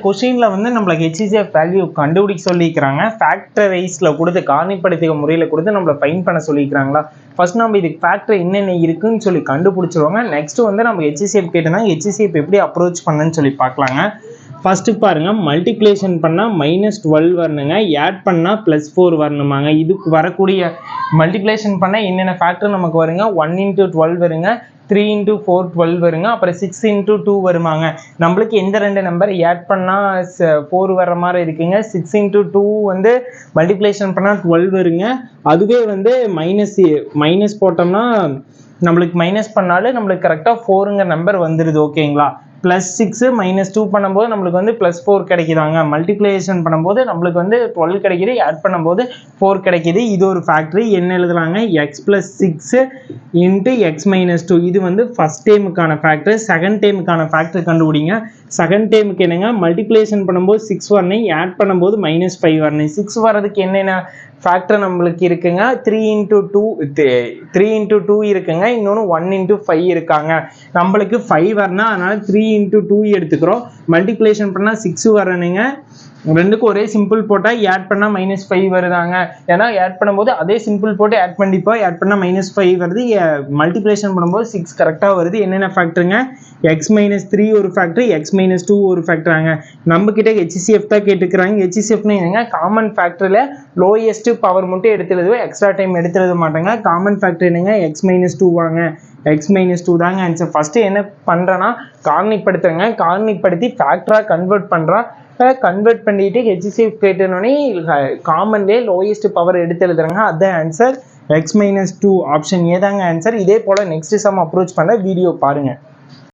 கொஸ்டின்ல வந்து நம்மளுக்கு HCF வேல்யூ கண்டுபிடிக்க சொல்லிக்கிறாங்க. ஃபேக்டரைஸ்ல கொடுத்து காரணிப்படுத்திய முறையில் கொடுத்து நம்மளை ஃபைன் பண்ண சொல்லிக்கிறாங்களா. ஃபர்ஸ்ட் நம்ம இதுக்கு ஃபேக்டர் என்னென்ன இருக்குன்னு சொல்லி கண்டுபிடிச்சிருவாங்க. நெக்ஸ்ட் வந்து நம்ம HCF கேட்டோம்னா HCF எப்படி அப்ரோச் பண்ணுன்னு சொல்லி பார்க்கலாங்க. ஃபர்ஸ்ட் பாருங்க, மல்டிப்ளிகேஷன் பண்ணால் -12 வரணுங்க, ஆட் பண்ணால் +4 வரணுமாங்க. இதுக்கு வரக்கூடிய மல்டிப்ளிகேஷன் பண்ணால் என்னென்ன ஃபேக்டர் நமக்கு வருங்க, 1 × 12 வருங்க, 3 × 4 12 வருங்க, அப்புறம் 6 × 2 வருமாங்க. நம்மளுக்கு எந்த ரெண்டு நம்பர் ஆட் பண்ணால் 4 வர்ற மாதிரி இருக்குங்க. 6 × 2 வந்து மல்டிப்ளிகேஷன் பண்ணால் 12 வருங்க. அதுவே வந்து மைனஸ் போட்டோம்னா நம்மளுக்கு மைனஸ் பண்ணாலும் நம்மளுக்கு கரெக்டாக 4ங்கிற நம்பர் வந்துடுது. ஓகேங்களா. +6 -2 பண்ணும்போது நம்மளுக்கு வந்து +4 கிடைக்குதாங்க. மல்டிப்ளிகேஷன் பண்ணும்போது நம்மளுக்கு வந்து 12 கிடைக்குது, ஆட் பண்ணும்போது 4 கிடைக்குது. இது ஒரு ஃபேக்டரி. என்ன எழுதுறாங்க, x + 6 × x - 2. இது வந்து ஃபர்ஸ்ட் டேமுக்கான ஃபேக்டர். செகண்ட் டேமுக்கான ஃபேக்டர் கண்டுபிடிங்க. செகண்ட் டேமுக்கு என்னங்க, மல்டிப்ளிகேஷன் பண்ணும்போது 6 வரணும், ஆட் பண்ணும்போது -5 வரணும். 6 வரதுக்கு என்னென்ன ஃபேக்டர் நம்மளுக்கு இருக்குங்க, 3 × 2 இருக்குங்க, இன்னொன்று 1 × 5 இருக்காங்க. நம்மளுக்கு 5 வரணும், அதனால 3 × 2 எடுத்துக்கிறோம். மல்டிப்ளிகேஷன் பண்ணால் 6 வரணுங்க. ரெண்டுக்கும் ஒரே சிம்பிள் போட்டால் ஆட் பண்ணால் -5 வருதாங்க. ஏன்னா ஆட் பண்ணும்போது அதே சிம்பிள் போட்டு ஆட் பண்ணிப்போம், ஆட் பண்ணால் -5 வருது. மல்டிப்ளிகேஷன் பண்ணும்போது 6 கரெக்டாக வருது. என்னென்ன ஃபேக்டருங்க, x - 3 ஒரு ஃபேக்டர், x - 2 ஒரு ஃபேக்டராங்க. நம்ம கிட்ட HCF தான் கேட்டுக்கிறாங்க. HCFன்னு என்னங்க, காமன் ஃபேக்டரில் லோயஸ்ட் பவர் மட்டும் எடுத்து எழுதுவோம், எக்ஸ்ட்ரா டைம் எடுத்து எழுத மாட்டாங்க. காமன் ஃபேக்டர் என்னங்க, x - 2 வாங்க. x - 2 தாங்க ஆன்சர். ஃபர்ஸ்ட் என்ன பண்றேன்னா காரணிப்படுத்துறேங்க, காரணிப்படுத்தி ஃபேக்டரா கன்வெர்ட் பண்றேன். கன்வெர்ட் பண்ணிட்டு HCF கேட்டனோடனே காமன்லேயே லோயஸ்ட் பவர் எடுத்து எழுதுறாங்க. அதான் ஆன்சர். x - 2 ஆப்ஷன் ஏ தாங்க ஆன்சர். இதே போல நெக்ஸ்ட் சம் அப்ரோச் பண்ண வீடியோ பாருங்க.